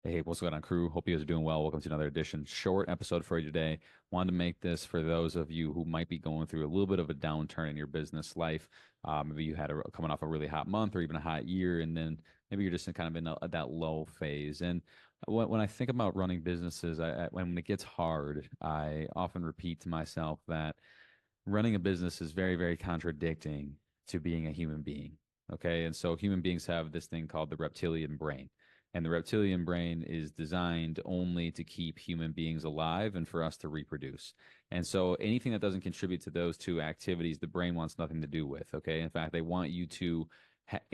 Hey, what's going on, crew? Hope you guys are doing well. Welcome to another edition. Short episode for you today. Wanted to make this for those of you who might be going through a little bit of a downturn in your business life. Maybe you had coming off a really hot month or even a hot year, and then maybe you're just kind of in that low phase. And when I think about running businesses, when it gets hard, I often repeat to myself that running a business is very, very contradicting to being a human being. Okay. And so human beings have this thing called the reptilian brain. And the reptilian brain is designed only to keep human beings alive and for us to reproduce. And so anything that doesn't contribute to those two activities, the brain wants nothing to do with. Okay. In fact, they want you to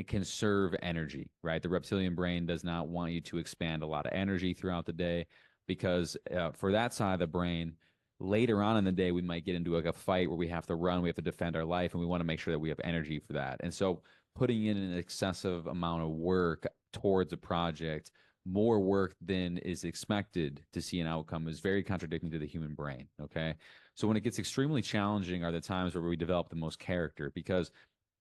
conserve energy, right? The reptilian brain does not want you to expand a lot of energy throughout the day because for that side of the brain, later on in the day we might get into like a fight where we have to run, we have to defend our life, and we want to make sure that we have energy for that. And so putting in an excessive amount of work towards a project, more work than is expected to see an outcome, is very contradicting to the human brain. Okay. So when it gets extremely challenging are the times where we develop the most character because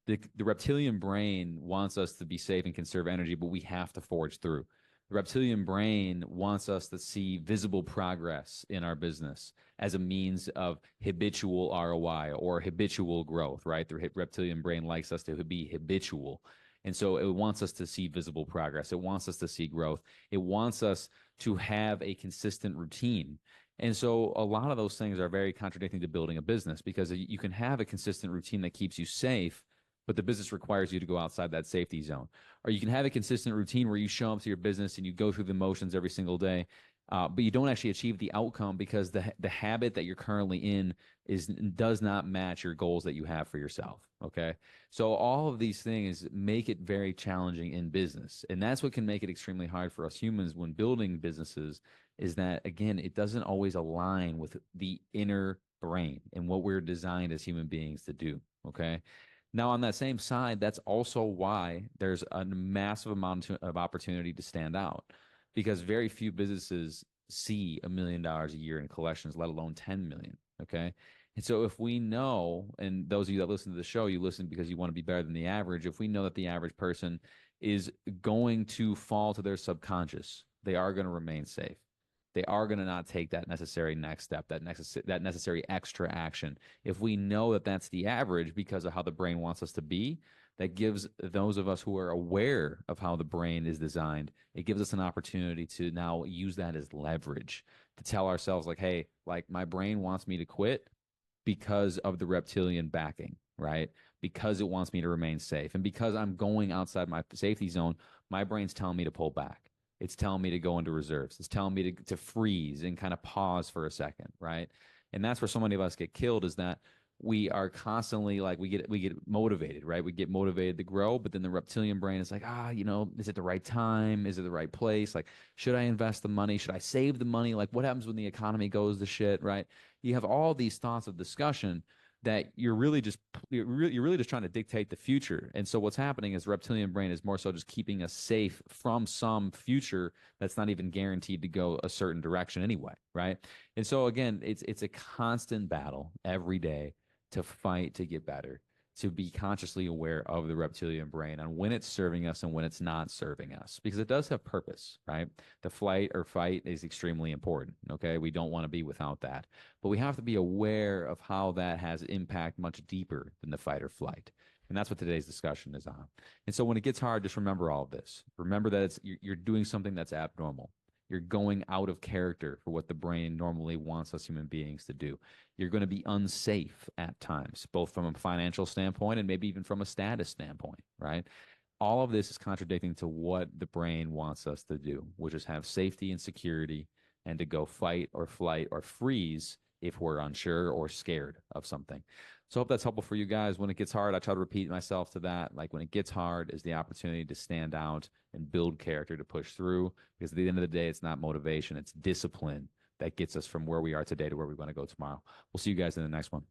the reptilian brain wants us to be safe and conserve energy, but we have to forge through. The reptilian brain wants us to see visible progress in our business as a means of habitual ROI or habitual growth, right? The reptilian brain likes us to be habitual. And so it wants us to see visible progress. It wants us to see growth. It wants us to have a consistent routine. And so a lot of those things are very contradicting to building a business because you can have a consistent routine that keeps you safe, but the business requires you to go outside that safety zone. Or you can have a consistent routine where you show up to your business and you go through the motions every single day, but you don't actually achieve the outcome because the habit that you're currently in does not match your goals that you have for yourself. Okay, so all of these things make it very challenging in business, and that's what can make it extremely hard for us humans when building businesses. Is that again, it doesn't always align with the inner brain and what we're designed as human beings to do. Okay. Now, on that same side, that's also why there's a massive amount of opportunity to stand out because very few businesses see $1 million a year in collections, let alone 10 million. Okay. And so if we know, and those of you that listen to the show, you listen because you want to be better than the average. If we know that the average person is going to fall to their subconscious, they are going to remain safe. They are going to not take that necessary next step, that necessary extra action. If we know that that's the average because of how the brain wants us to be, that gives those of us who are aware of how the brain is designed, it gives us an opportunity to now use that as leverage to tell ourselves, like, hey, like my brain wants me to quit because of the reptilian backing, right? Because it wants me to remain safe. And because I'm going outside my safety zone, my brain's telling me to pull back. It's telling me to go into reserves. It's telling me to freeze and kind of pause for a second, right? And that's where so many of us get killed is that we are constantly like we get motivated, right? We get motivated to grow, but then the reptilian brain is like, is it the right time? Is it the right place? Like, should I invest the money? Should I save the money? Like, what happens when the economy goes to shit, right? You have all these thoughts of discussion that you're really just trying to dictate the future. And so what's happening is reptilian brain is more so just keeping us safe from some future that's not even guaranteed to go a certain direction anyway, right? And so again, it's a constant battle every day to fight to get better, to be consciously aware of the reptilian brain and when it's serving us and when it's not serving us, because it does have purpose, right? The flight or fight is extremely important. Okay. We don't want to be without that, but we have to be aware of how that has impact much deeper than the fight or flight. And that's what today's discussion is on. And so when it gets hard, just remember all of this. Remember that you're doing something that's abnormal. You're going out of character for what the brain normally wants us human beings to do. You're going to be unsafe at times, both from a financial standpoint and maybe even from a status standpoint, right? All of this is contradicting to what the brain wants us to do, which is have safety and security and to go fight or flight or freeze if we're unsure or scared of something. So I hope that's helpful for you guys. When it gets hard, I try to repeat myself to that. Like when it gets hard is the opportunity to stand out and build character to push through. Because at the end of the day, it's not motivation, it's discipline that gets us from where we are today to where we want to go tomorrow. We'll see you guys in the next one.